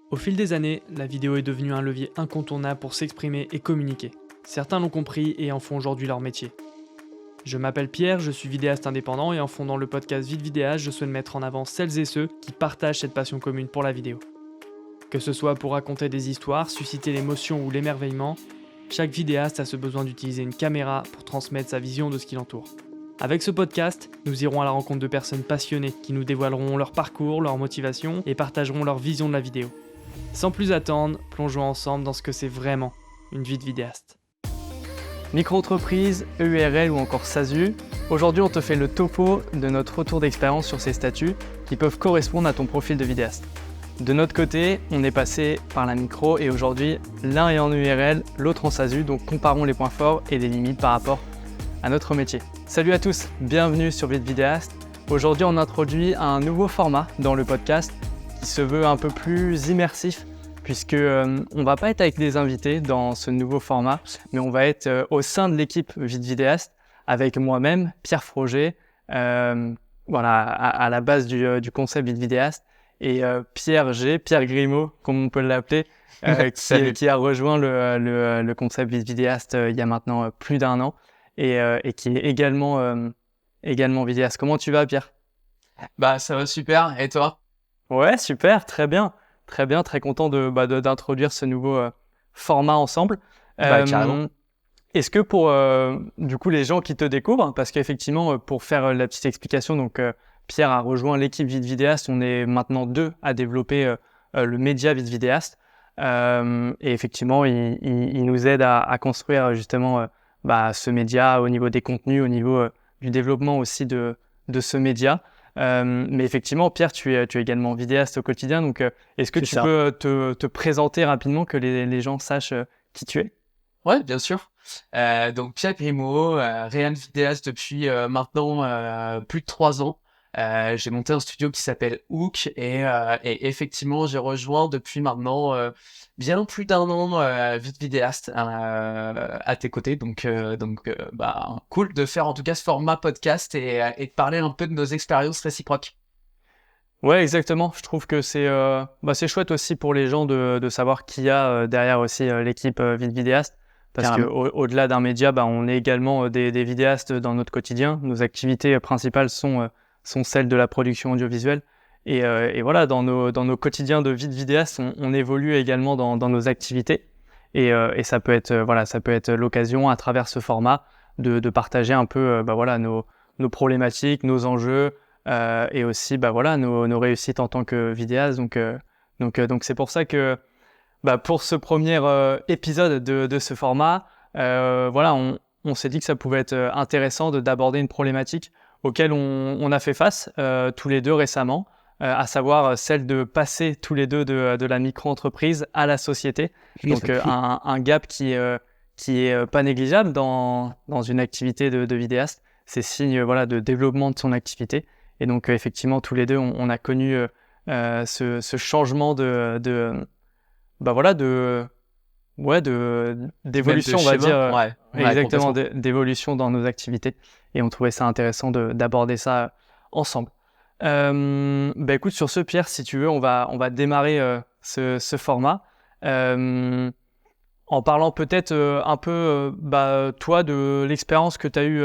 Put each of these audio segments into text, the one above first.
Au fil des années, la vidéo est devenue un levier incontournable pour s'exprimer et communiquer. Certains l'ont compris et en font aujourd'hui leur métier. Je m'appelle Pierre, je suis vidéaste indépendant et en fondant le podcast Vite Vidéaste, je souhaite mettre en avant celles et ceux qui partagent cette passion commune pour la vidéo. Que ce soit pour raconter des histoires, susciter l'émotion ou l'émerveillement, chaque vidéaste a ce besoin d'utiliser une caméra pour transmettre sa vision de ce qui l'entoure. Avec ce podcast, nous irons à la rencontre de personnes passionnées qui nous dévoileront leur parcours, leur motivation et partageront leur vision de la vidéo. Sans plus attendre, plongeons ensemble dans ce que c'est vraiment une vie de vidéaste. Micro-entreprise, EURL ou encore SASU, aujourd'hui on te fait le topo de notre retour d'expérience sur ces statuts qui peuvent correspondre à ton profil de vidéaste. De notre côté, on est passé par la micro et aujourd'hui l'un est en URL, l'autre en SASU, donc comparons les points forts et les limites par rapport à notre métier. Salut à tous, bienvenue sur Vite Vidéaste. Aujourd'hui on introduit un nouveau format dans le podcast qui se veut un peu plus immersif puisque on va pas être avec des invités dans ce nouveau format, mais on va être au sein de l'équipe Vite Vidéaste avec moi-même, Pierre Froger, à la base du concept Vite Vidéaste, et Pierre Grimaud, comme on peut l'appeler, qui a rejoint le concept Vite Vidéaste il y a maintenant plus d'1 an et qui est également vidéaste. Comment tu vas, Pierre ? Bah ça va super, et toi ? Ouais, super, très bien, très content d'introduire ce nouveau format ensemble. Carrément. Est-ce que pour du coup les gens qui te découvrent, parce qu'effectivement pour faire la petite explication, donc Pierre a rejoint l'équipe Vite Vidéaste, on est maintenant 2 à développer le média Vite Vidéaste, et effectivement il nous aide à construire justement ce média au niveau des contenus, au niveau du développement aussi de ce média. Mais effectivement, Pierre, tu es également vidéaste au quotidien, donc est-ce que tu peux te présenter rapidement, que les gens sachent qui tu es ? Ouais, bien sûr. Donc Pierre Grimaud, réel vidéaste depuis maintenant plus de 3 ans. J'ai monté un studio qui s'appelle Hook et effectivement j'ai rejoint depuis maintenant bien plus d'1 an Vite Vidéaste à tes côtés. Donc cool de faire en tout cas ce format podcast et de parler un peu de nos expériences réciproques. Ouais, exactement. Je trouve que c'est chouette aussi pour les gens de savoir qui y a derrière aussi l'équipe Vite Vidéaste. Parce qu'au-delà d'un média, on est également des vidéastes dans notre quotidien. Nos activités principales sont celles de la production audiovisuelle. Et voilà, dans nos quotidiens de Vite Vidéaste, on évolue également dans nos activités. Et ça peut être l'occasion, à travers ce format, de partager un peu nos problématiques, nos enjeux, et aussi nos réussites en tant que vidéaste. Donc c'est pour ça que pour ce premier épisode de ce format, on s'est dit que ça pouvait être intéressant d'aborder une problématique auquel on a fait face tous les deux récemment, à savoir celle de passer tous les deux de la micro-entreprise à la société. Donc un gap qui est pas négligeable dans une activité de vidéaste. C'est signe de développement de son activité. Et donc effectivement tous les deux on a connu ce changement d'évolution, on va dire. Exactement, d'évolution dans nos activités. Et on trouvait ça intéressant d'aborder ça ensemble. Écoute, sur ce, Pierre, si tu veux, on va démarrer ce format en parlant peut-être un peu, toi, de l'expérience que tu as eue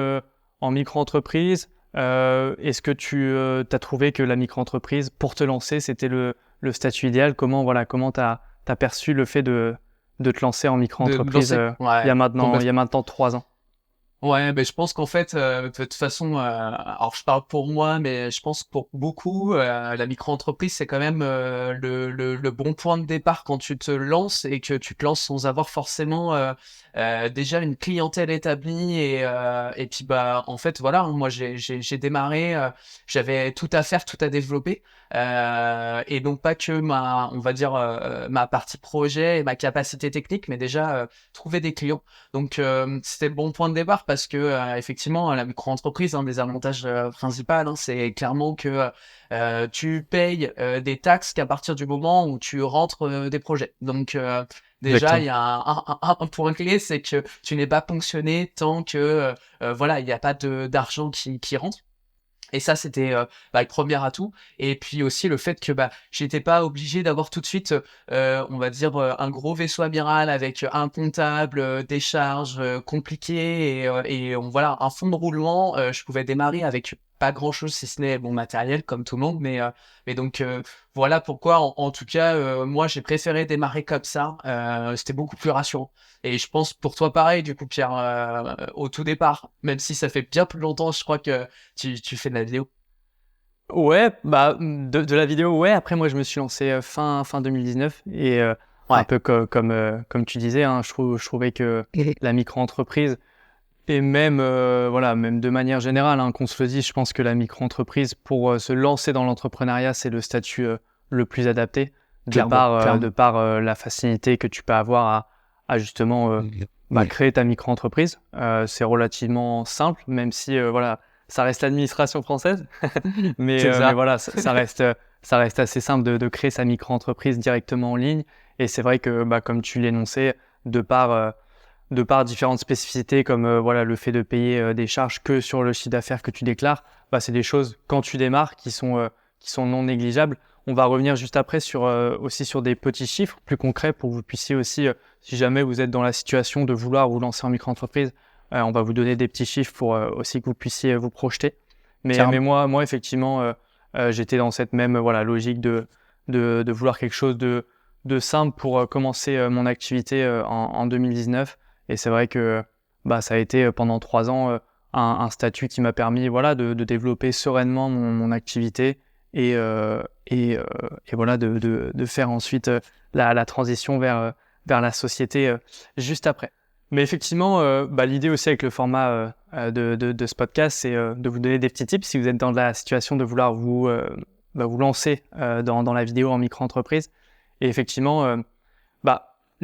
en micro-entreprise. Est-ce que tu as trouvé que la micro-entreprise, pour te lancer, c'était le statut idéal ? Comment t'as perçu le fait de te lancer en micro-entreprise il y a maintenant 3 ans ? Ouais, je pense qu'en fait, de toute façon, alors je parle pour moi, mais je pense que pour beaucoup, la micro-entreprise, c'est quand même le bon point de départ quand tu te lances et que tu te lances sans avoir forcément déjà une clientèle établie et puis en fait voilà, moi j'ai démarré, j'avais tout à faire, tout à développer, et donc pas que ma partie projet et ma capacité technique, mais déjà trouver des clients. Donc c'était le bon point de départ parce que effectivement la micro-entreprise, un des avantages principaux, c'est clairement que tu payes des taxes qu'à partir du moment où tu rentres des projets. Donc déjà il y a un point clé, c'est que tu n'es pas ponctionné tant que il n'y a pas d'argent qui rentre. Et ça, c'était le premier atout. Et puis aussi le fait que j'étais pas obligé d'avoir tout de suite, on va dire, un gros vaisseau amiral avec un comptable, des charges compliquées voilà, un fonds de roulement. Je pouvais démarrer avec pas grand-chose si ce n'est mon matériel comme tout le monde. Mais donc voilà pourquoi, en tout cas, moi j'ai préféré démarrer comme ça. C'était beaucoup plus rassurant. Et je pense pour toi pareil, du coup, Pierre, au tout départ, même si ça fait bien plus longtemps, je crois que tu fais de la vidéo. Ouais, de la vidéo, ouais. Après, moi, je me suis lancé fin 2019 et un Ouais. peu comme tu disais, hein, je trouvais que la micro-entreprise et même, voilà, même de manière générale, hein, qu'on se le dise, je pense que la micro-entreprise, pour se lancer dans l'entrepreneuriat, c'est le statut le plus adapté Clairement, de clairement. par la facilité que tu peux avoir à justement Ouais. créer ta micro-entreprise. C'est relativement simple, même si, voilà, ça reste l'administration française. C'est Mais ça. voilà, ça reste assez simple de créer sa micro-entreprise directement en ligne. Et c'est vrai que, comme tu l'énonçais, de par différentes spécificités comme voilà, le fait de payer des charges que sur le chiffre d'affaires que tu déclares, c'est des choses, quand tu démarres, qui sont non négligeables. On va revenir juste après aussi sur des petits chiffres plus concrets pour que vous puissiez aussi, si jamais vous êtes dans la situation de vouloir vous lancer en micro-entreprise, on va vous donner des petits chiffres pour aussi que vous puissiez vous projeter. Mais Clairement. moi effectivement, j'étais dans cette même voilà, logique de vouloir quelque chose de simple pour commencer mon activité en 2019. Et c'est vrai que ça a été pendant 3 ans un statut qui m'a permis voilà, de développer sereinement mon activité et voilà, de faire ensuite la transition vers la société juste après. Mais effectivement, l'idée aussi avec le format de ce podcast, c'est de vous donner des petits tips si vous êtes dans la situation de vouloir vous lancer dans la vidéo en micro-entreprise. Et effectivement,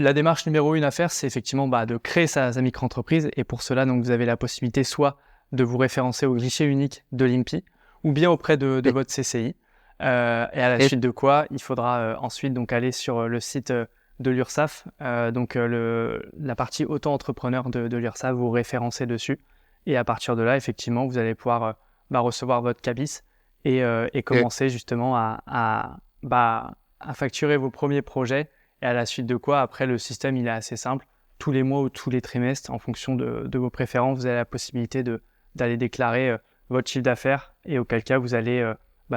la démarche numéro 1 à faire, c'est effectivement de créer sa micro-entreprise. Et pour cela, donc, vous avez la possibilité soit de vous référencer au guichet unique de l'INPI ou bien auprès de votre CCI. Et à la suite de quoi, il faudra ensuite donc, aller sur le site de l'URSSAF, la partie auto-entrepreneur de l'URSSAF, vous référencez dessus. Et à partir de là, effectivement, vous allez pouvoir recevoir votre cabis et commencer justement à facturer vos premiers projets. Et à la suite de quoi, après, le système, il est assez simple. Tous les mois ou tous les trimestres, en fonction de vos préférences, vous avez la possibilité d'aller déclarer votre chiffre d'affaires et auquel cas, vous allez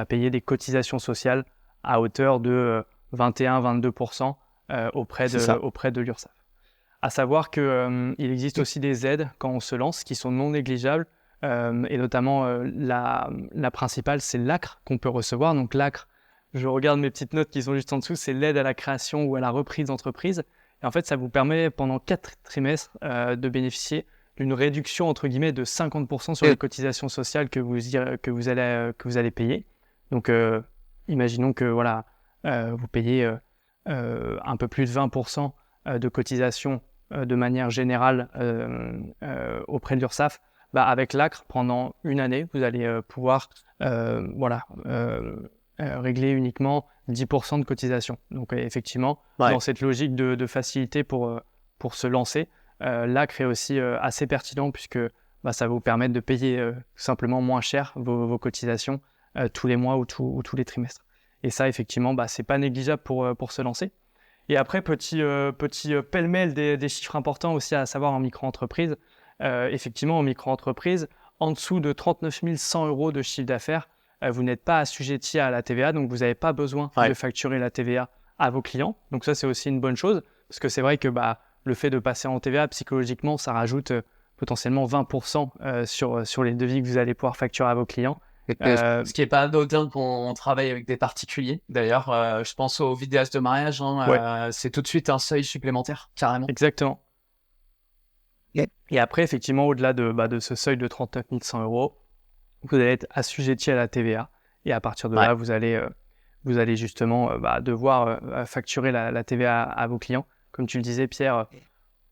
payer des cotisations sociales à hauteur de 21-22% auprès de l'URSSAF. À savoir qu'il existe aussi des aides quand on se lance qui sont non négligeables et notamment la principale, c'est l'ACRE qu'on peut recevoir. Donc l'ACRE, je regarde mes petites notes qui sont juste en dessous, c'est l'aide à la création ou à la reprise d'entreprise. Et en fait, ça vous permet pendant 4 trimestres de bénéficier d'une réduction entre guillemets de 50% sur les cotisations sociales que vous allez payer. Donc, imaginons que voilà, vous payez un peu plus de 20% de cotisations de manière générale auprès de l'URSSAF. Avec l'ACRE, pendant une année, vous allez pouvoir régler uniquement 10% de cotisation. Donc effectivement, dans cette logique de facilité pour se lancer, l'ACRE est aussi assez pertinent puisque ça va vous permettre de payer simplement moins cher vos cotisations tous les mois ou tous les trimestres. Et ça, effectivement, c'est pas négligeable pour se lancer. Et après, petit pêle-mêle des chiffres importants aussi à savoir en micro-entreprise. Effectivement, en micro-entreprise, en dessous de 39 100 € de chiffre d'affaires, vous n'êtes pas assujetti à la TVA, donc vous n'avez pas besoin de facturer la TVA à vos clients. Donc ça, c'est aussi une bonne chose, parce que c'est vrai que le fait de passer en TVA, psychologiquement, ça rajoute potentiellement 20% sur les devis que vous allez pouvoir facturer à vos clients. Ce qui n'est pas anodin quand on travaille avec des particuliers. D'ailleurs, je pense aux vidéastes de mariage, c'est tout de suite un seuil supplémentaire, carrément. Exactement. Et après, effectivement, au-delà de ce seuil de 39 100 €, vous allez être assujetti à la TVA. Et à partir de là, vous allez justement devoir facturer la TVA à vos clients. Comme tu le disais, Pierre,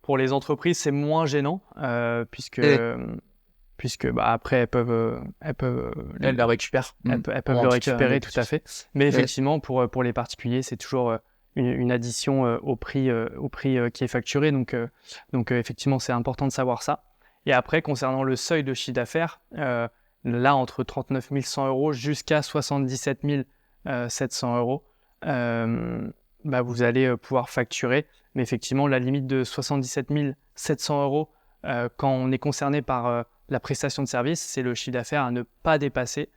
pour les entreprises, c'est moins gênant puisque après, elles peuvent le récupèrent. Elles peuvent le récupérer, tout à fait. Mais effectivement, pour les particuliers, c'est toujours une addition au prix qui est facturé. Donc effectivement, c'est important de savoir ça. Et après, concernant le seuil de chiffre d'affaires, là entre 39 100 euros jusqu'à 77 700 euros, vous allez pouvoir facturer. Mais effectivement, la limite de 77 700 euros, quand on est concerné par la prestation de service, c'est le chiffre d'affaires à ne pas dépasser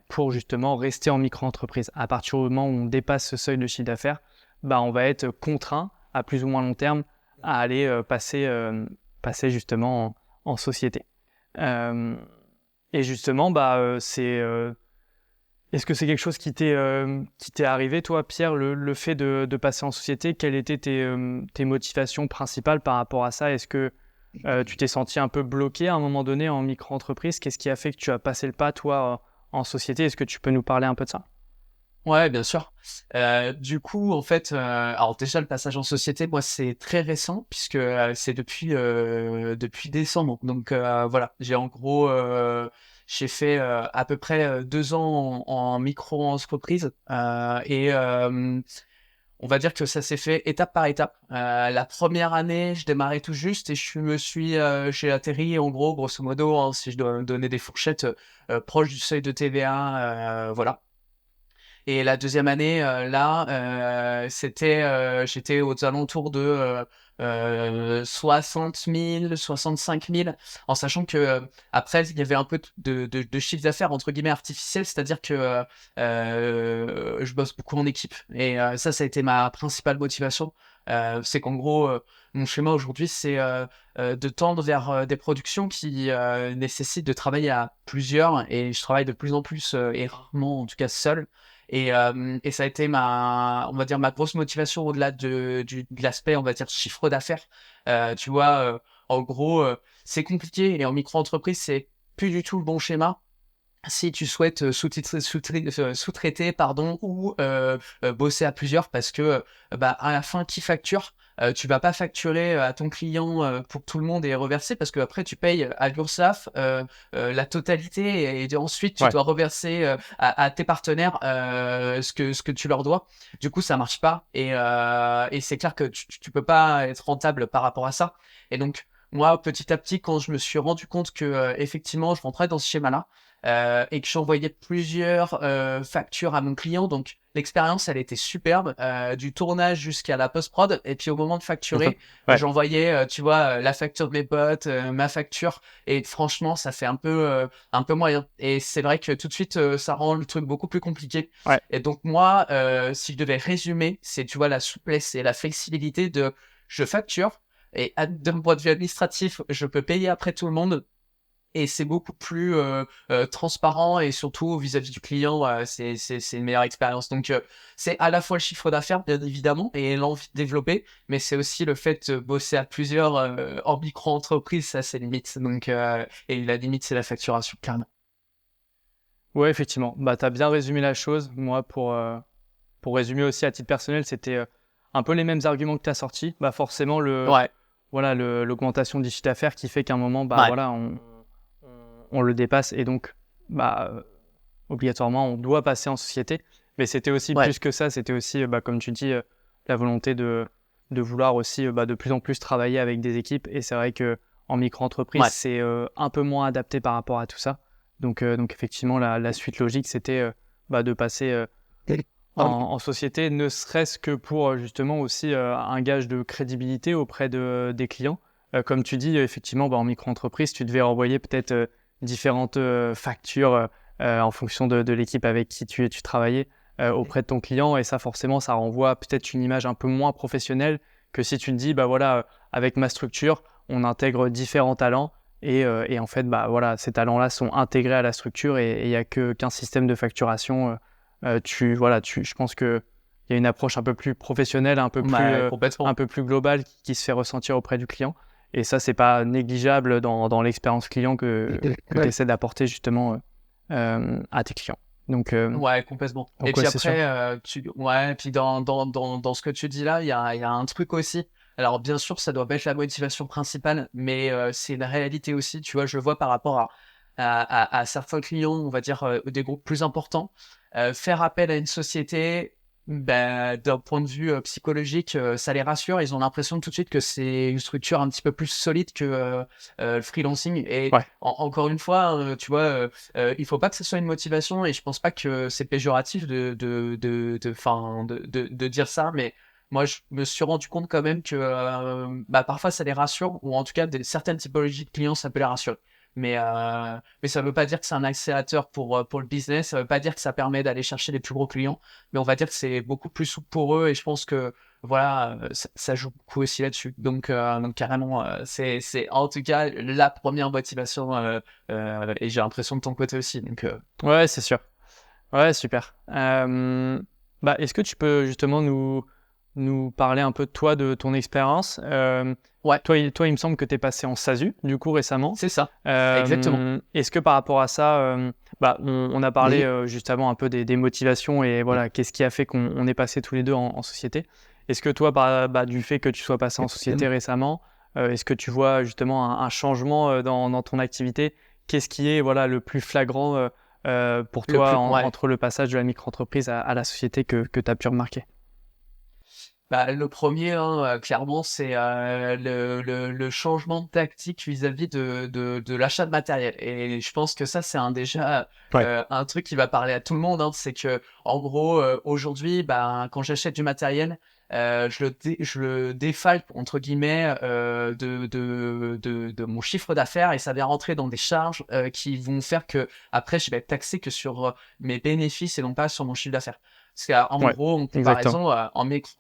pour justement rester en micro-entreprise. À partir du moment où on dépasse ce seuil de chiffre d'affaires, on va être contraint à plus ou moins long terme à aller passer justement en société. Et justement, est-ce que c'est quelque chose qui t'est arrivé, toi, Pierre, le fait de passer en société? Quelles étaient tes motivations principales par rapport à ça? Est-ce que tu t'es senti un peu bloqué à un moment donné en micro-entreprise? Qu'est-ce qui a fait que tu as passé le pas, toi, en société? Est-ce que tu peux nous parler un peu de ça? Ouais, bien sûr. Du coup, en fait, alors déjà le passage en société, moi, c'est très récent puisque c'est depuis décembre. Donc voilà, j'ai fait à peu près 2 ans en micro-entreprise on va dire que ça s'est fait étape par étape. La première année, je démarrais tout juste et j'ai atterri en gros, grosso modo, hein, si je dois donner des fourchettes, proche du seuil de TVA, voilà. Et la deuxième année, j'étais aux alentours de 60 000, 65 000, en sachant que après, il y avait un peu de chiffre d'affaires entre guillemets artificiel, c'est-à-dire que je bosse beaucoup en équipe. Et ça a été ma principale motivation. C'est qu'en gros, mon schéma aujourd'hui, c'est de tendre vers des productions qui nécessitent de travailler à plusieurs, et je travaille de plus en plus et rarement, en tout cas seul. Et ça a été on va dire, ma grosse motivation au-delà de l'aspect, on va dire, chiffre d'affaires. Tu vois, en gros, c'est compliqué et en micro-entreprise, c'est plus du tout le bon schéma. Si tu souhaites sous-traiter, pardon, ou bosser à plusieurs, parce que à la fin, qui facture? Tu vas pas facturer à ton client pour que tout le monde est reversé, parce que après tu payes à l'URSSAF la totalité, et ensuite tu dois reverser à tes partenaires ce que tu leur dois. Du coup, ça marche pas, et c'est clair que tu peux pas être rentable par rapport à ça. Et donc moi, petit à petit, quand je me suis rendu compte que effectivement je rentrais dans ce schéma-là, et que j'envoyais plusieurs factures à mon client, donc l'expérience, elle était superbe, du tournage jusqu'à la post-prod. Et puis au moment de facturer, j'envoyais, tu vois, la facture de mes potes, ma facture, et franchement, ça fait un peu moyen. Et c'est vrai que tout de suite, ça rend le truc beaucoup plus compliqué. Et donc moi, si je devais résumer, c'est, tu vois, la souplesse et la flexibilité de je facture, et d'un point de vue administratif, je peux payer après tout le monde. Et c'est beaucoup plus transparent, et surtout vis-à-vis du client, c'est une meilleure expérience. Donc c'est à la fois le chiffre d'affaires, bien évidemment, et l'envie de développer, mais c'est aussi le fait de bosser à plusieurs en micro-entreprise, ça c'est limite. Donc et la limite, c'est la facturation, clairement. Ouais, effectivement. Tu as bien résumé la chose. Moi, pour résumer aussi à titre personnel, c'était un peu les mêmes arguments que tu as sortis. Forcément, l'augmentation du chiffre d'affaires qui fait qu'à un moment, on le dépasse, et donc obligatoirement on doit passer en société. Mais c'était aussi plus que ça, c'était aussi comme tu dis, la volonté de vouloir aussi de plus en plus travailler avec des équipes. Et c'est vrai que en micro-entreprise, c'est un peu moins adapté par rapport à tout ça. Donc effectivement, la suite logique, c'était de passer en société, ne serait-ce que pour justement aussi un gage de crédibilité auprès des clients. Comme tu dis, effectivement, en micro-entreprise, tu devais envoyer peut-être différentes factures en fonction de l'équipe avec qui tu travaillais auprès de ton client. Et ça, forcément, ça renvoie peut-être une image un peu moins professionnelle que si tu te dis, avec ma structure, on intègre différents talents. Et en fait, ces talents-là sont intégrés à la structure, et il n'y a qu'un système de facturation. Je pense qu'il y a une approche un peu plus professionnelle, un peu plus globale qui se fait ressentir auprès du client. Et ça, c'est pas négligeable dans l'expérience client que tu essaies d'apporter justement à tes clients. Donc, ouais, complètement. Et puis après, puis dans ce que tu dis là, il y a un truc aussi. Alors bien sûr, ça doit pas être la motivation principale, mais c'est une réalité aussi. Tu vois, je vois par rapport à certains clients, on va dire des groupes plus importants, faire appel à une société, D'un point de vue psychologique, ça les rassure. Ils ont l'impression tout de suite que c'est une structure un petit peu plus solide que le freelancing. Et Ouais. encore une fois, tu vois, il faut pas que ce soit une motivation. Et je pense pas que c'est péjoratif de dire ça. Mais moi, je me suis rendu compte quand même que parfois ça les rassure, ou en tout cas certaines typologies de clients, ça peut les rassurer. Mais ça veut pas dire que c'est un accélérateur pour le business. Ça veut pas dire que ça permet d'aller chercher les plus gros clients. Mais on va dire que c'est beaucoup plus souple pour eux et je pense que voilà, ça joue beaucoup aussi là-dessus. Donc carrément, c'est en tout cas la première motivation et j'ai l'impression de ton côté aussi. Ouais, c'est sûr. Ouais, super. Est-ce que tu peux justement nous parler un peu de toi, de ton expérience? Ouais, Toi, il me semble que tu es passé en SASU, du coup, récemment. c'est ça, exactement. Est-ce que par rapport à ça, on a parlé Oui. juste avant un peu des motivations et voilà, qu'est-ce qui a fait qu'on est passé tous les deux en société? Est-ce que toi, du fait que tu sois passé en société récemment, est-ce que tu vois justement un changement dans ton activité? Qu'est-ce qui est voilà, le plus flagrant pour toi Ouais. entre le passage de la micro-entreprise à la société que tu as pu remarquer? Le premier, hein, clairement, c'est le changement de tactique vis-à-vis de l'achat de matériel. Et je pense que ça, c'est déjà Ouais. un truc qui va parler à tout le monde. Hein. C'est que, en gros, aujourd'hui, quand j'achète du matériel, je le défalque, entre guillemets, de mon chiffre d'affaires et ça va rentrer dans des charges qui vont faire que après, je vais être taxé que sur mes bénéfices et non pas sur mon chiffre d'affaires. Parce qu'en Ouais, gros, en exactement. comparaison,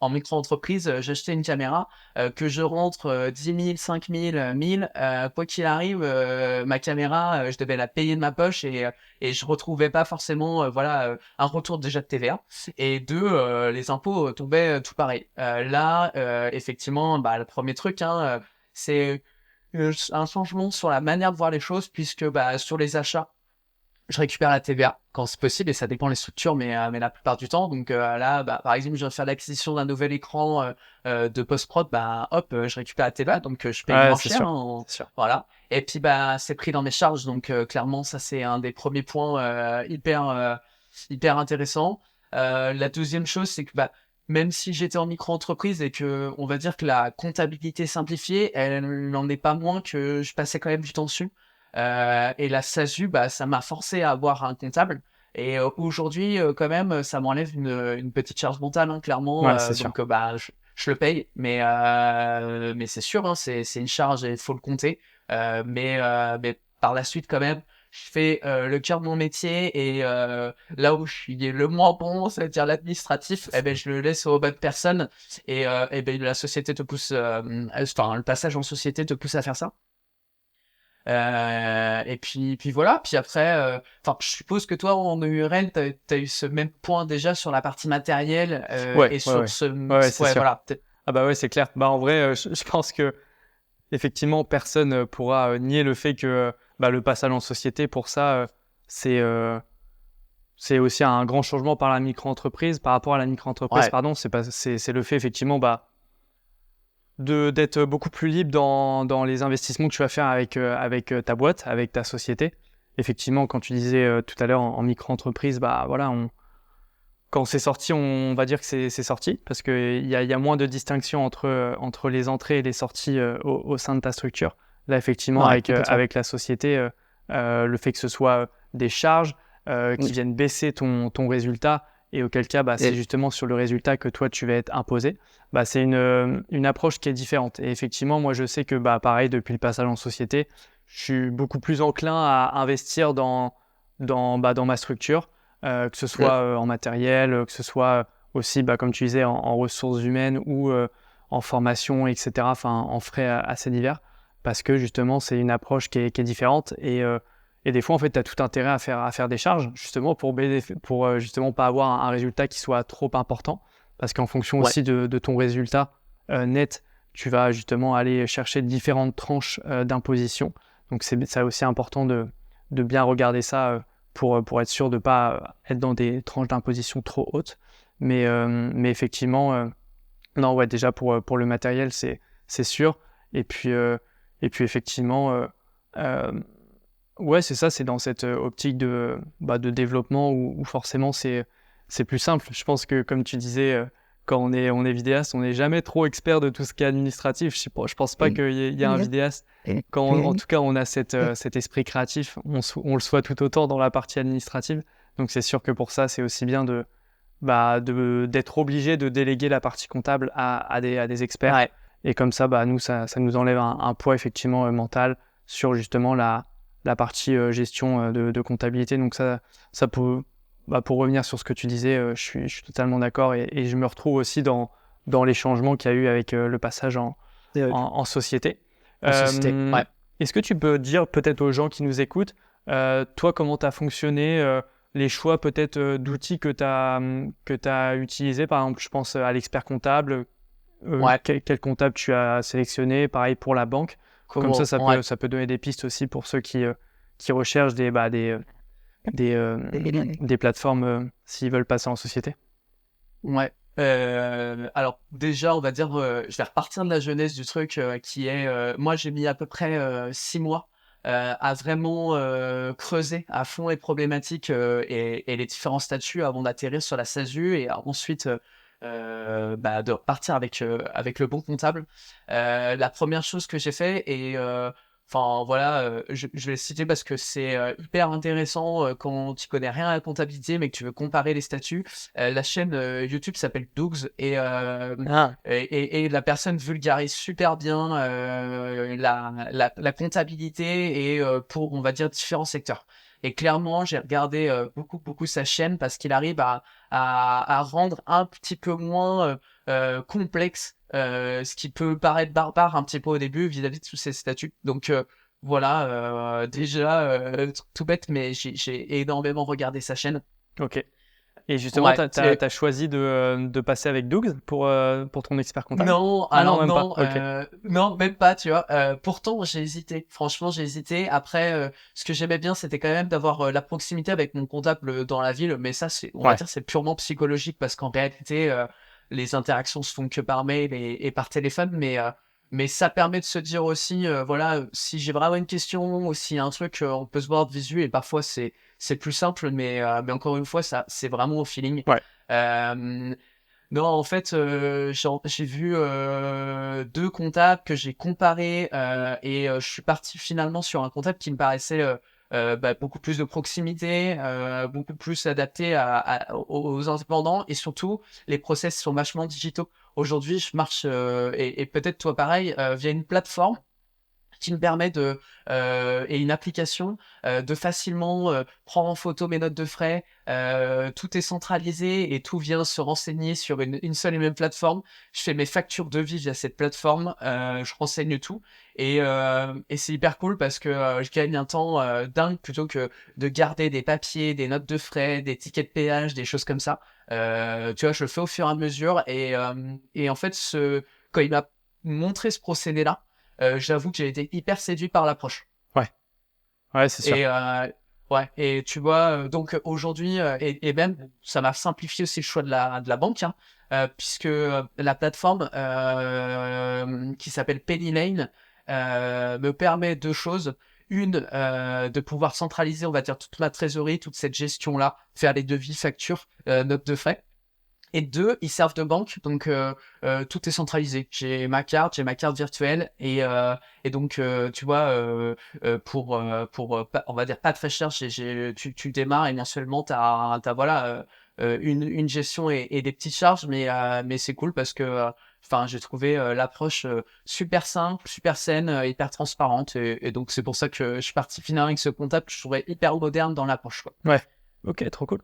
en micro-entreprise, j'achetais une caméra, que je rentre 10 000, 5 000, 1000, quoi qu'il arrive, ma caméra, je devais la payer de ma poche et je retrouvais pas forcément un retour déjà de TVA. Et deux, les impôts tombaient tout pareil. Là, effectivement, le premier truc, hein, c'est un changement sur la manière de voir les choses, puisque sur les achats, je récupère la TVA quand c'est possible et ça dépend les structures, mais la plupart du temps. Donc là, par exemple, je viens de faire l'acquisition d'un nouvel écran de post-prod, hop, je récupère la TVA, donc je paye Ouais, moins c'est cher. sûr. Hein, C'est sûr. voilà. Et puis c'est pris dans mes charges, donc clairement, ça c'est un des premiers points hyper intéressant. La deuxième chose, c'est que même si j'étais en micro-entreprise et que on va dire que la comptabilité simplifiée, elle n'en est pas moins que je passais quand même du temps dessus. Et la SASU, ça m'a forcé à avoir un comptable. Et aujourd'hui, quand même, ça m'enlève une petite charge mentale, hein, clairement. Ouais, c'est sûr. Je le paye, mais c'est sûr, hein, c'est une charge et il faut le compter. Mais par la suite, quand même, je fais le cœur de mon métier et là où je suis le moins bon, c'est-à-dire l'administratif, je le laisse aux bonnes personnes et la société te pousse, le passage en société te pousse à faire ça. Et puis voilà. Puis après, je suppose que toi, en EURL, t'as eu ce même point déjà sur la partie matérielle Ouais, et ouais, sur ouais. ce... Ouais, c'est Ouais, sûr. voilà. Ah bah ouais, c'est clair. En vrai, je pense que effectivement, personne pourra nier le fait que le passage en société, pour ça, c'est c'est aussi un grand changement par rapport à la micro-entreprise, Ouais. pardon. C'est le fait, effectivement, d'être beaucoup plus libre dans les investissements que tu vas faire avec ta boîte, avec ta société. Effectivement, quand tu disais tout à l'heure en micro-entreprise, voilà, quand c'est sorti, on va dire que c'est sorti, parce qu'il y a moins de distinction entre les entrées et les sorties au sein de ta structure. Là, effectivement, Ouais, complètement. avec la société, le fait que ce soit des charges qui Oui. viennent baisser ton résultat, et auquel cas, c'est Et- justement sur le résultat que toi, tu vas être imposé, c'est une approche qui est différente. Et effectivement, moi, je sais que, pareil, depuis le passage en société, je suis beaucoup plus enclin à investir dans ma structure, que ce soit en matériel, que ce soit aussi, comme tu disais, en ressources humaines ou en formation, etc., enfin en frais assez divers, parce que justement, c'est une approche qui est différente et des fois, en fait, tu as tout intérêt à faire des charges, justement, pour justement pas avoir un résultat qui soit trop important, parce qu'en fonction ouais. aussi de ton résultat net, tu vas justement aller chercher différentes tranches d'imposition. Donc, c'est aussi important de bien regarder ça pour être sûr de ne pas être dans des tranches d'imposition trop hautes. Mais effectivement, non, ouais, déjà pour le matériel, c'est sûr. Et puis effectivement, ouais, c'est ça, c'est dans cette optique de développement où forcément c'est plus simple. Je pense que, comme tu disais, quand on est vidéaste, on n'est jamais trop expert de tout ce qui est administratif. Je pense pas qu'il y a un vidéaste. En tout cas, on a cet esprit créatif, on le soit tout autant dans la partie administrative. Donc, c'est sûr que pour ça, c'est aussi bien d'être obligé de déléguer la partie comptable à des experts. Ouais. Et comme ça, nous, ça nous enlève un poids effectivement mental sur justement la partie gestion de comptabilité. Donc ça peut, pour revenir sur ce que tu disais, je suis totalement d'accord et je me retrouve aussi dans les changements qu'il y a eu avec le passage en société. En société, ouais. Est-ce que tu peux dire peut-être aux gens qui nous écoutent, toi, comment tu as fonctionné, les choix peut-être d'outils que tu as utilisés? Par exemple, je pense à l'expert comptable. Quel comptable tu as sélectionné? Pareil pour la banque. Comme ça peut donner des pistes aussi pour ceux qui recherchent des plateformes s'ils veulent passer en société. Ouais. Alors déjà, on va dire, je vais repartir de la jeunesse du truc qui est, moi j'ai mis à peu près 6 mois à vraiment creuser à fond les problématiques et les différents statuts avant d'atterrir sur la SASU et ensuite de repartir avec le bon comptable. La première chose que j'ai fait et je vais le citer parce que c'est hyper intéressant quand tu connais rien à la comptabilité mais que tu veux comparer les statuts. La chaîne YouTube s'appelle Dougs et la personne vulgarise super bien la comptabilité et pour, on va dire, différents secteurs. Et clairement, j'ai regardé beaucoup sa chaîne parce qu'il arrive à rendre un petit peu moins complexe ce qui peut paraître barbare un petit peu au début vis-à-vis de tous ces statuts. Donc déjà, tout bête, mais j'ai énormément regardé sa chaîne. Ok. Et justement, tu as choisi de passer avec Dougs pour ton expert comptable? Non, non, même pas, tu vois. Pourtant, j'ai hésité. Franchement, j'ai hésité. Après, ce que j'aimais bien, c'était quand même d'avoir la proximité avec mon comptable dans la ville. Mais ça, on va dire, c'est purement psychologique parce qu'en réalité, les interactions se font que par mail et par téléphone. Mais ça permet de se dire aussi, si j'ai vraiment une question ou s'il y a un truc, on peut se voir de visu et parfois c'est plus simple. Mais encore une fois, ça, c'est vraiment au feeling. Ouais. Non, en fait, j'ai vu 2 comptables que j'ai comparés et je suis parti finalement sur un comptable qui me paraissait beaucoup plus de proximité, beaucoup plus adapté aux indépendants et surtout, les process sont vachement digitaux. Aujourd'hui, je marche, et peut-être toi pareil, via une plateforme qui me permet et une application de facilement prendre en photo mes notes de frais. Tout est centralisé et tout vient se renseigner sur une seule et même plateforme. Je fais mes factures de vie via cette plateforme, je renseigne tout et c'est hyper cool parce que je gagne un temps dingue plutôt que de garder des papiers, des notes de frais, des tickets de péage, des choses comme ça. Tu vois, je le fais au fur et à mesure et en fait, quand il m'a montré ce procédé-là, j'avoue que j'ai été hyper séduit par l'approche. Ouais, c'est sûr. Et tu vois, donc aujourd'hui, et même, ça m'a simplifié aussi le choix de la banque, hein, puisque la plateforme qui s'appelle Penny Lane me permet 2 choses. Une, de pouvoir centraliser, on va dire, toute ma trésorerie, toute cette gestion-là, faire les devis, factures, notes de frais. Et 2, ils servent de banque, donc tout est centralisé. J'ai ma carte virtuelle et donc tu vois, pour on va dire pas très cher, tu démarres et mensuellement t'as voilà une gestion et des petites charges, mais c'est cool parce que j'ai trouvé l'approche super simple, super saine, hyper transparente et donc c'est pour ça que je suis parti finalement avec ce comptable que je trouvais hyper moderne dans l'approche, quoi. Ouais. Ok, trop cool.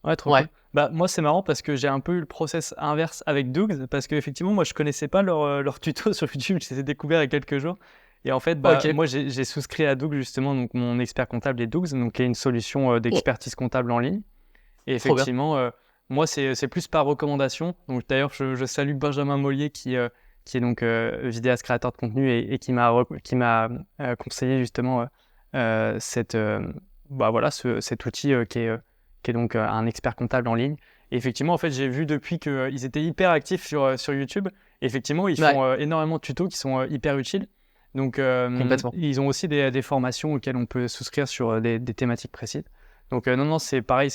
Ouais, trop cool. Moi, c'est marrant parce que j'ai un peu eu le process inverse avec Dougs parce qu'effectivement, moi, je connaissais pas leur tuto sur YouTube. Je les ai découverts il y a quelques jours. Et en fait, moi, j'ai souscrit à Dougs justement. Donc, mon expert comptable est Dougs, donc qui est une solution d'expertise comptable en ligne. Et effectivement, moi, c'est plus par recommandation. Donc, d'ailleurs, je salue Benjamin Mollier qui est donc vidéaste créateur de contenu et qui m'a conseillé justement cet outil qui est donc un expert comptable en ligne. Et effectivement, en fait, j'ai vu depuis qu'ils étaient hyper actifs sur YouTube. Et effectivement, ils font énormément de tutos qui sont hyper utiles. Donc, ils ont aussi des formations auxquelles on peut souscrire sur des thématiques précises. Donc, non, c'est pareil.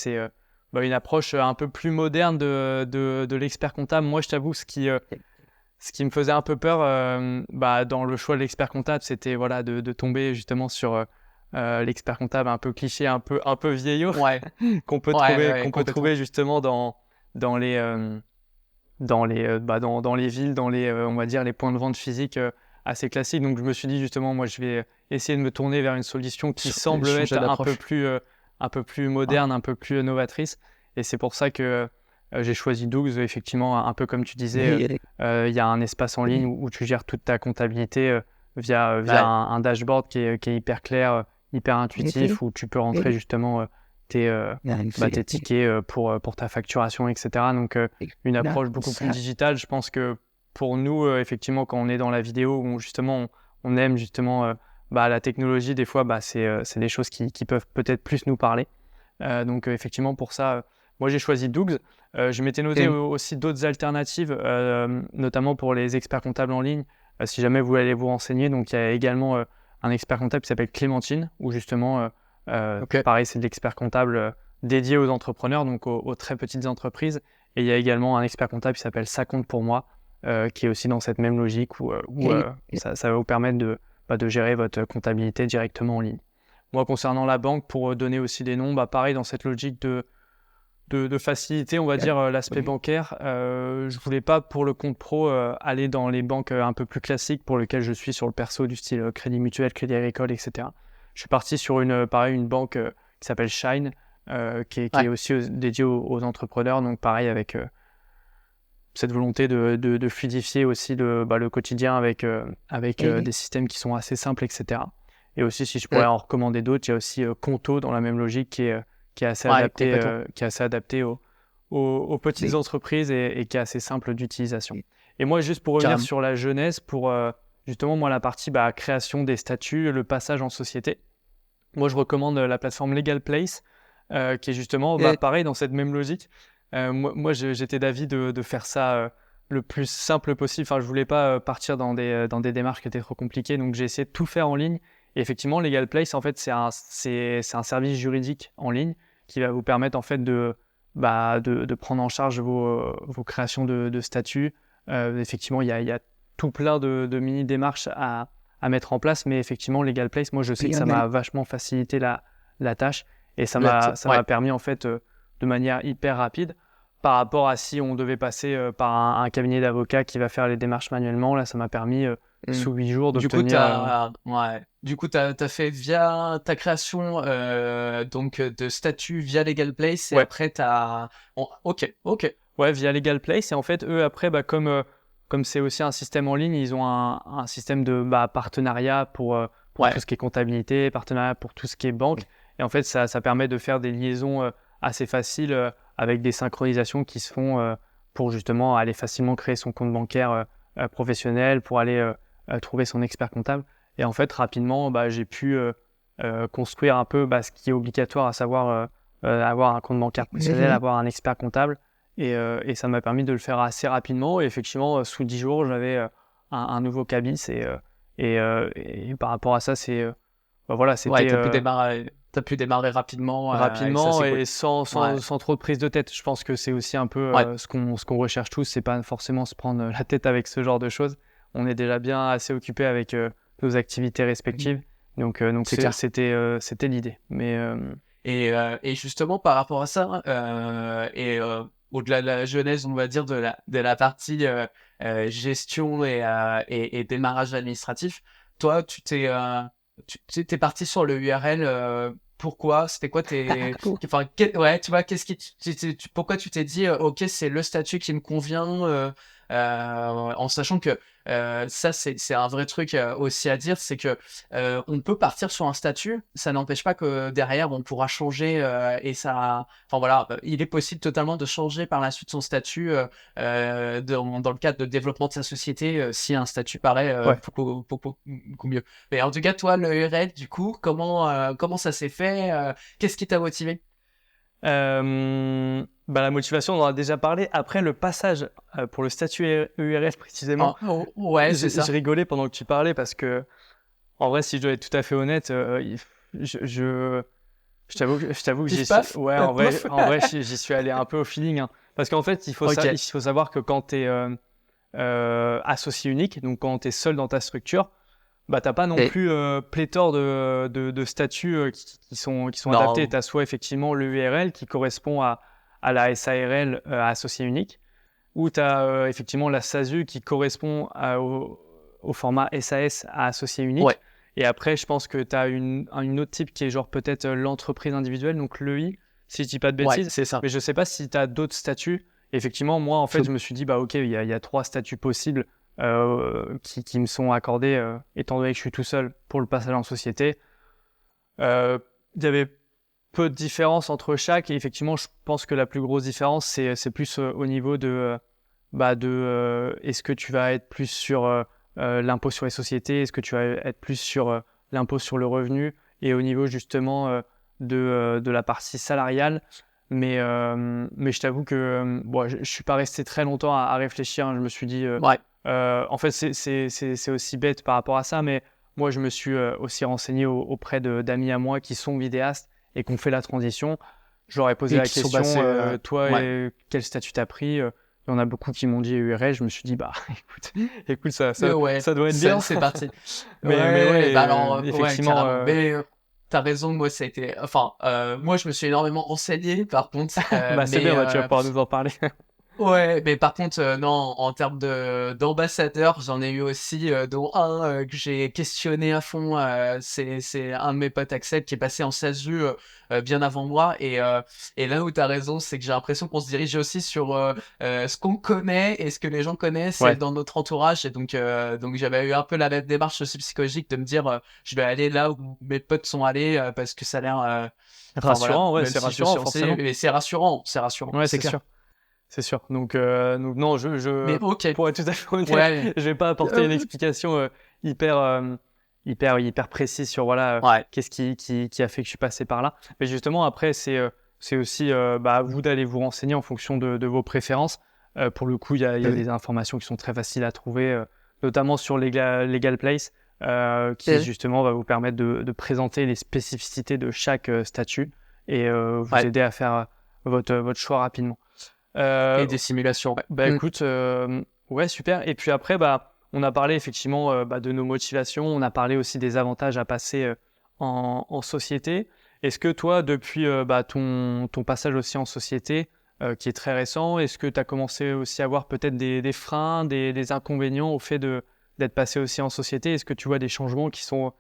une approche un peu plus moderne de l'expert comptable. Moi, je t'avoue, ce qui me faisait un peu peur dans le choix de l'expert comptable, c'était voilà, de tomber justement sur l'expert comptable un peu cliché, un peu vieillot, qu'on peut trouver justement dans les villes, dans les on va dire les points de vente physiques assez classiques. Donc je me suis dit justement, moi je vais essayer de me tourner vers une solution qui semble être un peu plus moderne, un peu plus novatrice. Et c'est pour ça que j'ai choisi Dougs. Effectivement, un peu comme tu disais, il y a un espace en ligne où tu gères toute ta comptabilité via un dashboard qui est hyper clair, hyper intuitif, où tu peux rentrer justement tes tickets pour ta facturation, etc. Donc, une approche beaucoup plus digitale. Je pense que pour nous, effectivement, quand on est dans la vidéo, où justement, on aime justement la technologie, des fois, c'est des choses qui peuvent peut-être plus nous parler. Donc, effectivement, pour ça, moi, j'ai choisi Dougs. Je m'étais noté aussi d'autres alternatives, notamment pour les experts comptables en ligne, si jamais vous voulez aller vous renseigner. Donc, il y a également un expert comptable qui s'appelle Clémentine, où justement, pareil, c'est de l'expert comptable dédié aux entrepreneurs, donc aux très petites entreprises. Et il y a également un expert comptable qui s'appelle Ça compte pour moi, qui est aussi dans cette même logique où ça va vous permettre de gérer votre comptabilité directement en ligne. Moi, concernant la banque, pour donner aussi des noms, pareil, dans cette logique de faciliter, on va dire, l'aspect bancaire, je voulais pas, pour le compte pro, aller dans les banques un peu plus classiques pour lesquelles je suis sur le perso, du style Crédit Mutuel, Crédit Agricole, etc. Je suis parti sur une banque qui s'appelle Shine, qui est aussi dédiée aux entrepreneurs. Donc pareil, avec cette volonté de fluidifier aussi le quotidien avec des systèmes qui sont assez simples, etc. Et aussi, si je pourrais en recommander d'autres, il y a aussi Conto dans la même logique qui est assez adapté aux petites entreprises et qui est assez simple d'utilisation. Et moi, juste pour revenir sur la genèse, pour justement, moi, la partie création des statuts, le passage en société, moi, je recommande la plateforme Legal Place, qui est justement pareil dans cette même logique. Moi, j'étais d'avis de faire ça le plus simple possible. Enfin, je voulais pas partir dans des démarches qui étaient trop compliquées, donc j'ai essayé de tout faire en ligne. Et effectivement, Legal Place, en fait, c'est un service juridique en ligne qui va vous permettre en fait de prendre en charge vos créations de statuts. Effectivement, il y a tout plein de mini démarches à mettre en place, mais effectivement, Legal Place, moi, je sais que ça m'a vachement facilité la tâche, et ça m'a permis en fait de manière hyper rapide. Par rapport à si on devait passer par un cabinet d'avocats qui va faire les démarches manuellement, là, ça m'a permis sous 8 jours d'obtenir... Du coup, t'as fait via ta création donc de statut via Legal Place, et après Ok. Ouais, via Legal Place, et en fait, eux, après, comme c'est aussi un système en ligne, ils ont un système de partenariat pour tout ce qui est comptabilité, partenariat pour tout ce qui est banque. Et en fait, ça permet de faire des liaisons assez faciles avec des synchronisations qui se font pour justement aller facilement créer son compte bancaire professionnel, pour aller trouver son expert comptable. Et en fait, rapidement, j'ai pu construire un peu ce qui est obligatoire, à savoir avoir un compte bancaire professionnel, avoir un expert comptable. Et ça m'a permis de le faire assez rapidement. Et effectivement, sous 10 jours, j'avais un nouveau cabis. Et par rapport à ça, c'est... c'était... T'as pu démarrer rapidement. Rapidement et sans trop de prise de tête. Je pense que c'est aussi un peu ce qu'on recherche tous. C'est pas forcément se prendre la tête avec ce genre de choses. On est déjà bien assez occupé avec nos activités respectives. Donc c'était l'idée. Mais, et justement, par rapport à ça, au-delà de la genèse, on va dire, de la partie gestion et démarrage administratif, toi, tu t'es parti sur le URL. Pourquoi? C'était quoi tes... Enfin, tu vois, pourquoi tu t'es dit, ok, c'est le statut qui me convient, en sachant que ça, c'est un vrai truc aussi à dire, c'est que on peut partir sur un statut, ça n'empêche pas que derrière on pourra changer et ça... Enfin voilà, il est possible totalement de changer par la suite son statut dans le cadre de développement de sa société si un statut paraît beaucoup mieux. Mais en tout cas, toi, le URL, du coup, comment ça s'est fait, qu'est-ce qui t'a motivé? La motivation, on en a déjà parlé. Après le passage pour le statut URL précisément, c'est ça. Je rigolais pendant que tu parlais parce que, en vrai, si je dois être tout à fait honnête, je Je t'avoue que Pif paf. ouais, en vrai, j'y suis allé un peu au feeling, hein. Parce qu'en fait, Ok. il faut savoir que quand tu es associé unique, donc quand tu es seul dans ta structure, bah, t'as pas non Et plus pléthore de statuts qui sont adaptés. non. Tu as soit effectivement le URL qui correspond à la SARL associé unique, ou tu as effectivement la SASU qui correspond au format SAS à associé unique. Ouais. Et après, je pense que tu as une autre type qui est genre peut-être l'entreprise individuelle, donc l'EI, si je dis pas de Ouais, bêtises. c'est ça. Mais je sais pas si tu as d'autres statuts. Effectivement, moi, en fait, je me suis dit, bah ok, il y a 3 statuts possibles qui me sont accordés, étant donné que je suis tout seul pour le passage en société. Il y avait peu de différence entre chaque, et effectivement, je pense que la plus grosse différence, c'est plus au niveau de est-ce que tu vas être plus sur l'impôt sur les sociétés, est-ce que tu vas être plus sur l'impôt sur le revenu, et au niveau justement de la partie salariale. Mais je t'avoue que bon, je suis pas resté très longtemps à réfléchir, hein. Je me suis dit, Ouais. en fait, c'est aussi bête par rapport à ça, mais moi, je me suis aussi renseigné auprès d'amis à moi qui sont vidéastes et qui ont fait la transition. Je leur ai posé Et la qui sont question, passés. toi, Ouais. quel statut t'as pris? Il y en a beaucoup qui m'ont dit URL. Je me suis dit, bah, écoute, Ouais, ça doit être bien. c'est parti. Mais Ouais, ouais, bah alors, ouais, effectivement, carrément. Mais t'as raison, moi, ça a été. Enfin, moi, je me suis énormément renseigné, par contre. bah, c'est bien, bah, tu vas pouvoir nous en parler. Ouais, mais par contre, non, en termes d'ambassadeurs, j'en ai eu aussi, dont un que j'ai questionné à fond. C'est un de mes potes, Axel, qui est passé en SASU bien avant moi. Et là où tu as raison, c'est que j'ai l'impression qu'on se dirige aussi sur ce qu'on connaît et ce que les gens connaissent Ouais, dans notre entourage. Et donc j'avais eu un peu la même démarche aussi psychologique de me dire, je vais aller là où mes potes sont allés parce que ça a l'air. Enfin voilà, rassurant, ouais, même c'est si je suis rassurant, renseigné, forcément. mais c'est rassurant, Ouais, c'est c'est clair. sûr. C'est sûr. Donc non, Mais ok, pour être tout à fait honnête, ouais. je vais pas apporter une explication hyper, hyper précise sur voilà, Ouais. qu'est-ce qui a fait que je suis passé par là. Mais justement, après, c'est aussi bah, à vous d'aller vous renseigner en fonction de vos préférences. Pour le coup, il y a des informations qui sont très faciles à trouver, notamment sur Legal Place, qui Et- justement va vous permettre de présenter les spécificités de chaque statut et vous ouais. aider à faire votre choix rapidement. Et Euh, des simulations. Ouais. Bah écoute, ouais, super. Et puis après, bah, on a parlé effectivement bah, de nos motivations, on a parlé aussi des avantages à passer en société. Est-ce que toi, depuis bah, ton passage aussi en société, qui est très récent, est-ce que tu as commencé aussi à avoir peut-être des freins, des inconvénients au fait d'être passé aussi en société? Est-ce que tu vois des changements qui sont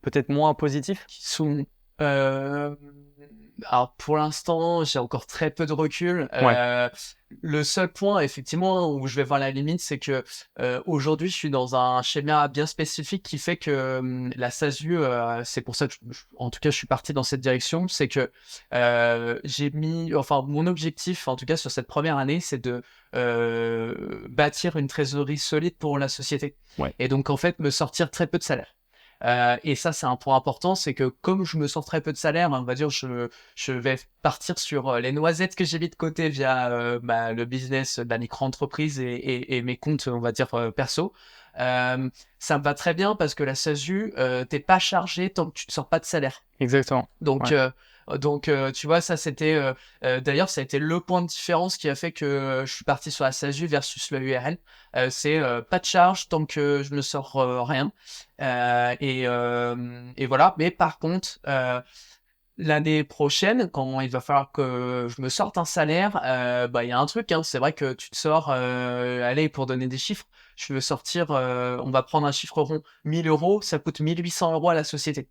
peut-être moins positifs? Qui sont. euh, Alors pour l'instant, j'ai encore très peu de recul. Ouais, Le seul point, effectivement, où je vais voir la limite, c'est que aujourd'hui, je suis dans un schéma bien spécifique qui fait que la SASU, c'est pour ça que, en tout cas, je suis parti dans cette direction. C'est que j'ai mis, enfin, mon objectif, en tout cas sur cette première année, c'est de bâtir une trésorerie solide pour la société. ouais, Et donc, en fait, me sortir très peu de salaire. Et ça, c'est un point important, c'est que comme je me sors très peu de salaire, on va dire, je vais partir sur les noisettes que j'ai mis de côté via le business de la micro-entreprise et mes comptes, on va dire, perso. Ça me va très bien parce que la SASU, t'es pas chargé tant que tu ne sors pas de salaire. exactement. Donc, Ouais, tu vois, ça c'était. D'ailleurs, ça a été le point de différence qui a fait que je suis parti sur la SASU versus le URL. C'est pas de charge tant que je ne sors rien. Et voilà. Mais par contre, l'année prochaine, quand il va falloir que je me sorte un salaire, bah il y a un truc. Hein, c'est vrai que tu te sors. Allez, pour donner des chiffres, je veux sortir. On va prendre un chiffre rond. 1 000 euros, ça coûte 1 800 € à la société.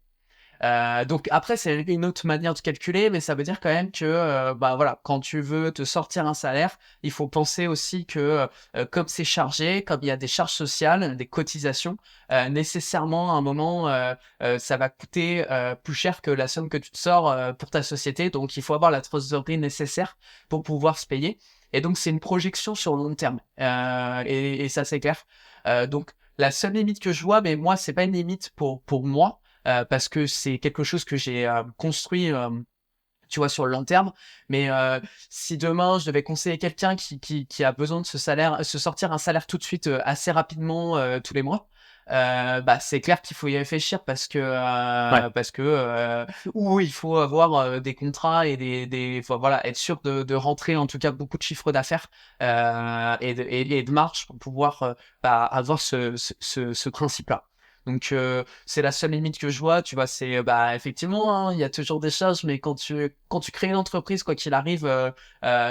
Donc après, c'est une autre manière de calculer, mais ça veut dire quand même que bah voilà, quand tu veux te sortir un salaire, il faut penser aussi que comme c'est chargé, comme il y a des charges sociales, des cotisations, nécessairement à un moment, ça va coûter plus cher que la somme que tu te sors pour ta société. Donc il faut avoir la trésorerie nécessaire pour pouvoir se payer. Et donc c'est une projection sur le long terme. Et ça c'est clair. Donc la seule limite que je vois, mais moi c'est pas une limite pour moi parce que c'est quelque chose que j'ai construit, tu vois, sur le long terme. Mais si demain je devais conseiller quelqu'un qui a besoin de se sortir un salaire tout de suite, assez rapidement, tous les mois, c'est clair qu'il faut y réfléchir parce que ou il faut avoir des contrats et enfin, voilà, être sûr de rentrer en tout cas beaucoup de chiffres d'affaires et de marge pour pouvoir avoir ce principe-là. Donc c'est la seule limite que je vois, tu vois, c'est effectivement, hein, il y a toujours des charges, mais quand tu crées une entreprise, quoi qu'il arrive,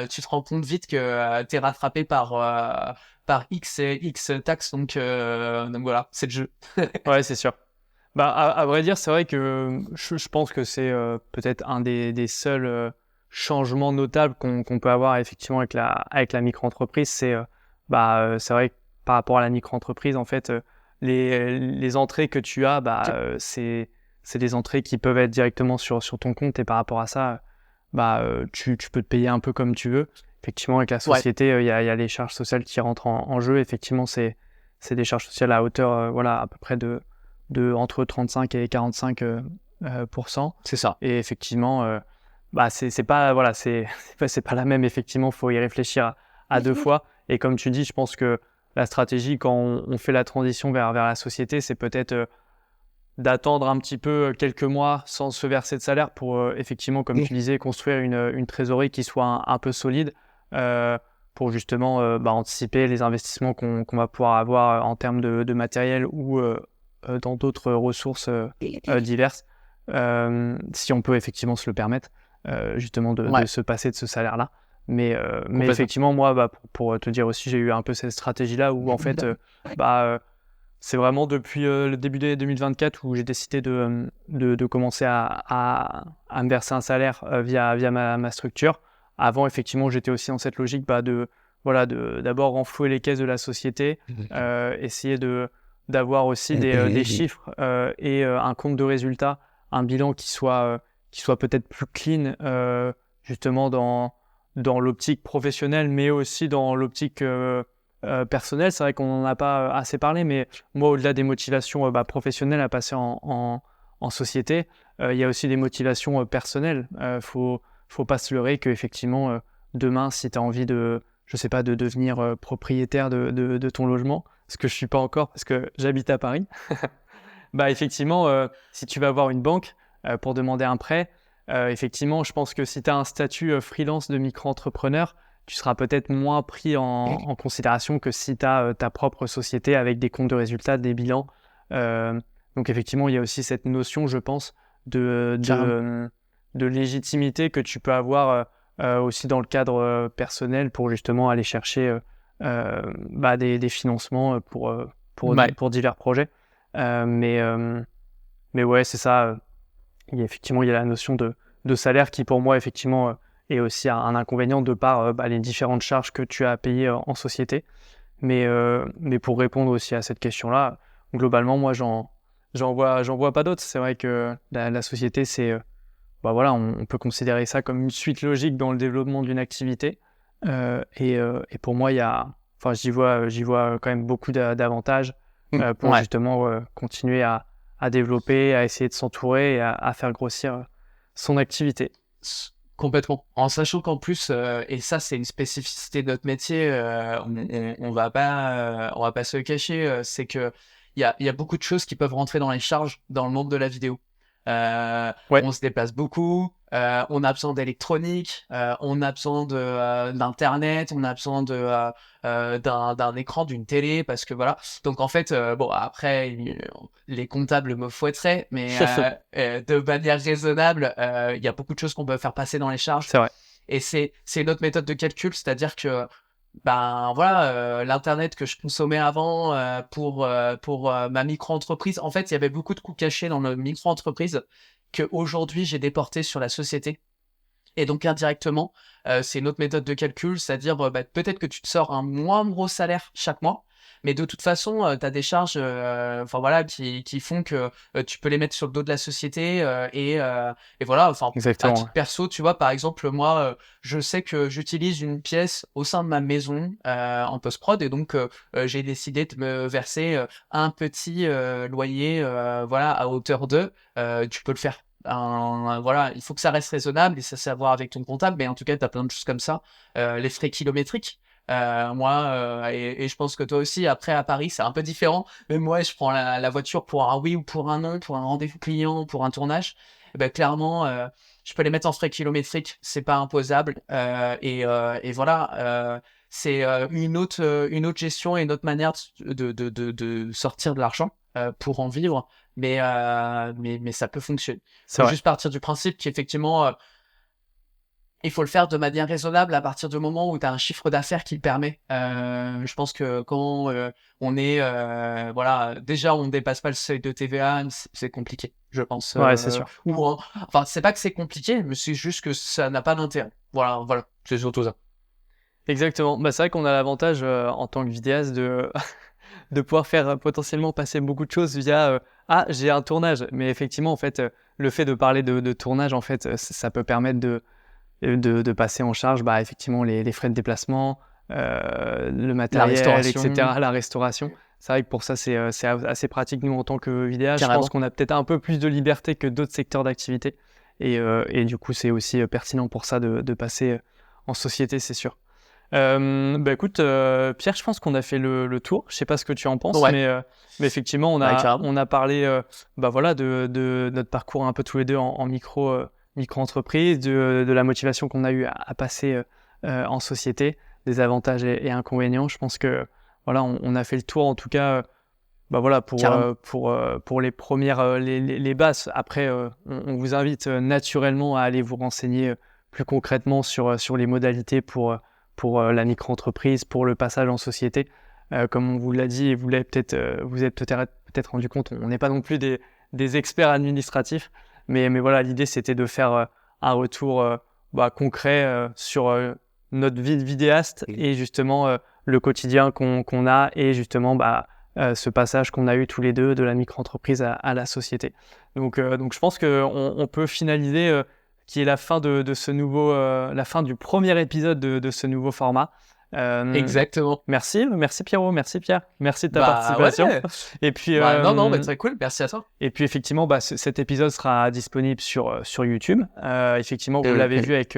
tu te rends compte vite que t'es rattrapé par X taxes, donc voilà, c'est le jeu. Ouais, c'est sûr. À vrai dire, c'est vrai que je pense que c'est peut-être un des seuls changements notables qu'on peut avoir effectivement avec la micro-entreprise. C'est vrai que par rapport à la micro-entreprise, en fait, les entrées que tu as, c'est des entrées qui peuvent être directement sur ton compte, et par rapport à ça, tu peux te payer un peu comme tu veux. Effectivement, avec la société, il y a les charges sociales qui rentrent en jeu. Effectivement, c'est des charges sociales à hauteur, voilà, à peu près de entre 35 et 45%. C'est ça. Et effectivement, c'est pas, voilà, c'est pas la même. Effectivement, faut y réfléchir à deux fois. Et comme tu dis, je pense que la stratégie, quand on fait la transition vers la société, c'est peut-être d'attendre un petit peu quelques mois sans se verser de salaire pour effectivement, comme tu disais, construire une trésorerie qui soit un peu solide, pour justement anticiper les investissements qu'on va pouvoir avoir en termes de matériel ou dans d'autres ressources diverses, si on peut effectivement se le permettre, justement de se passer de ce salaire-là. Mais effectivement, moi, pour te dire aussi, j'ai eu un peu cette stratégie-là où en fait, c'est vraiment depuis le début de 2024 où j'ai décidé de commencer à me verser un salaire via ma structure. Avant, effectivement, j'étais aussi dans cette logique d'abord renflouer les caisses de la société, essayer d'avoir aussi des chiffres et un compte de résultats, un bilan qui soit peut-être plus clean, justement dans l'optique professionnelle, mais aussi dans l'optique personnelle. C'est vrai qu'on n'en a pas assez parlé, mais moi, au-delà des motivations professionnelles à passer en société, il y a aussi des motivations personnelles. Faut pas se leurrer qu'effectivement, demain, si tu as envie je sais pas, de devenir propriétaire de ton logement, ce que je suis pas encore parce que j'habite à Paris, effectivement, si tu vas voir une banque pour demander un prêt, effectivement, je pense que si tu as un statut freelance de micro-entrepreneur, tu seras peut-être moins pris en considération que si tu as ta propre société avec des comptes de résultats, des bilans. Donc effectivement, il y a aussi cette notion, je pense, de légitimité que tu peux avoir aussi dans le cadre personnel pour justement aller chercher des financements pour divers projets. Mais ouais, c'est ça. Il y a la notion de salaire qui, pour moi, effectivement, est aussi un inconvénient de par les différentes charges que tu as à payer en société. Mais pour répondre aussi à cette question-là, globalement, moi, j'en vois pas d'autres. C'est vrai que la société, c'est on peut considérer ça comme une suite logique dans le développement d'une activité. Et pour moi, j'y vois quand même beaucoup d'avantages pour justement continuer à développer, à essayer de s'entourer et à faire grossir son activité. Complètement. En sachant qu'en plus, et ça c'est une spécificité de notre métier, on va pas se le cacher, c'est que il y a beaucoup de choses qui peuvent rentrer dans les charges dans le monde de la vidéo. On se déplace beaucoup, on a besoin d'électronique, on a besoin d'internet, on a besoin d'un écran, d'une télé, parce que voilà. Donc en fait, après les comptables me fouetteraient, mais de manière raisonnable, il y a beaucoup de choses qu'on peut faire passer dans les charges. C'est vrai. Et c'est notre méthode de calcul, c'est-à-dire que l'internet que je consommais avant pour ma micro-entreprise, en fait il y avait beaucoup de coûts cachés dans notre micro-entreprise que aujourd'hui j'ai déporté sur la société, et donc indirectement c'est une autre méthode de calcul, c'est-à-dire peut-être que tu te sors un moins gros salaire chaque mois, mais de toute façon tu as des charges qui font que tu peux les mettre sur le dos de la société, et voilà, Exactement, à titre perso, tu vois, par exemple moi je sais que j'utilise une pièce au sein de ma maison en post-prod, et donc j'ai décidé de me verser un petit loyer à hauteur de tu peux le faire. Il faut que ça reste raisonnable, et ça c'est à voir avec ton comptable, mais en tout cas tu as plein de choses comme ça, les frais kilométriques. Et je pense que toi aussi, après à Paris, c'est un peu différent. Mais moi, je prends la voiture pour un oui ou pour un non, pour un rendez-vous client, pour un tournage. Et ben, clairement, je peux les mettre en frais kilométriques, c'est pas imposable. Et voilà, c'est une autre gestion et une autre manière de sortir de l'argent pour en vivre. Mais ça peut fonctionner. Il faut juste partir du principe qu'effectivement, il faut le faire de manière raisonnable à partir du moment où tu as un chiffre d'affaires qui le permet. Je pense que quand on est, déjà on ne dépasse pas le seuil de TVA, c'est compliqué, je pense. Ouais, c'est sûr. Enfin, c'est pas que c'est compliqué, mais c'est juste que ça n'a pas d'intérêt. Voilà, c'est surtout ça. Exactement. Bah, c'est vrai qu'on a l'avantage en tant que vidéaste de pouvoir faire potentiellement passer beaucoup de choses via j'ai un tournage. Mais effectivement, en fait, le fait de parler de tournage, en fait, ça peut permettre de passer en charge effectivement les frais de déplacement, le matériel, etc., la restauration. C'est vrai que pour ça, c'est assez pratique, nous, en tant que vidéaste. Je pense qu'on a peut-être un peu plus de liberté que d'autres secteurs d'activité. Et du coup, c'est aussi pertinent pour ça de passer en société, c'est sûr. Écoute, Pierre, je pense qu'on a fait le tour. Je sais pas ce que tu en penses, mais effectivement, on a parlé de notre parcours un peu tous les deux en micro-entreprise, de la motivation qu'on a eu à passer en société, des avantages et inconvénients. Je pense que on a fait le tour en tout cas pour les premières les bases. Après, on vous invite naturellement à aller vous renseigner plus concrètement sur les modalités pour la micro-entreprise, pour le passage en société. Comme on vous l'a dit et vous êtes peut-être rendu compte, on n'est pas non plus des experts administratifs, mais voilà, l'idée c'était de faire un retour concret sur notre vie de vidéaste et justement le quotidien qu'on a et justement ce passage qu'on a eu tous les deux de la micro-entreprise à la société. Donc je pense qu'on peut finaliser qui est la fin de ce nouveau, la fin du premier épisode de ce nouveau format. Exactement. Merci Pierrot, merci Pierre, merci de ta participation. Ouais. Et puis très cool, merci à toi. Et puis effectivement, cet épisode sera disponible sur YouTube. Effectivement, vous l'avez vu avec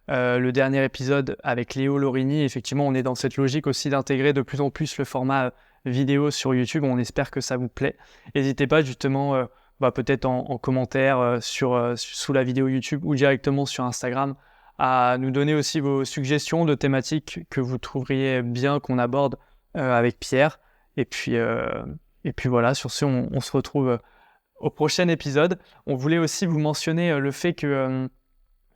le dernier épisode avec Léo Lorini. Effectivement, on est dans cette logique aussi d'intégrer de plus en plus le format vidéo sur YouTube. On espère que ça vous plaît. N'hésitez pas justement peut-être en commentaire sous la vidéo YouTube ou directement sur Instagram à nous donner aussi vos suggestions de thématiques que vous trouveriez bien qu'on aborde avec Pierre. Et puis voilà, sur ce, on se retrouve au prochain épisode. On voulait aussi vous mentionner le fait que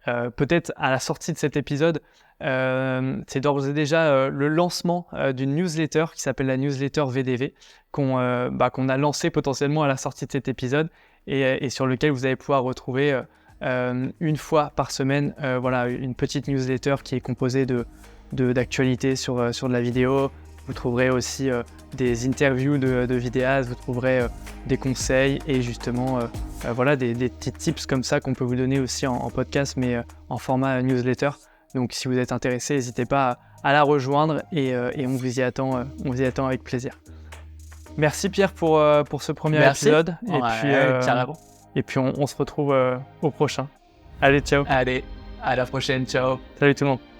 peut-être à la sortie de cet épisode, c'est d'ores et déjà le lancement d'une newsletter qui s'appelle la newsletter VDV qu'on a lancée potentiellement à la sortie de cet épisode et sur lequel vous allez pouvoir retrouver une fois par semaine une petite newsletter qui est composée d'actualités sur de la vidéo. Vous trouverez aussi des interviews de vidéastes, vous trouverez des conseils et justement des petits tips comme ça qu'on peut vous donner aussi en podcast mais en format newsletter. Donc si vous êtes intéressé, n'hésitez pas à la rejoindre et on vous y attend avec plaisir. Merci Pierre pour ce premier épisode. Et puis on se retrouve au prochain. Allez, ciao. Allez, à la prochaine, ciao. Salut tout le monde.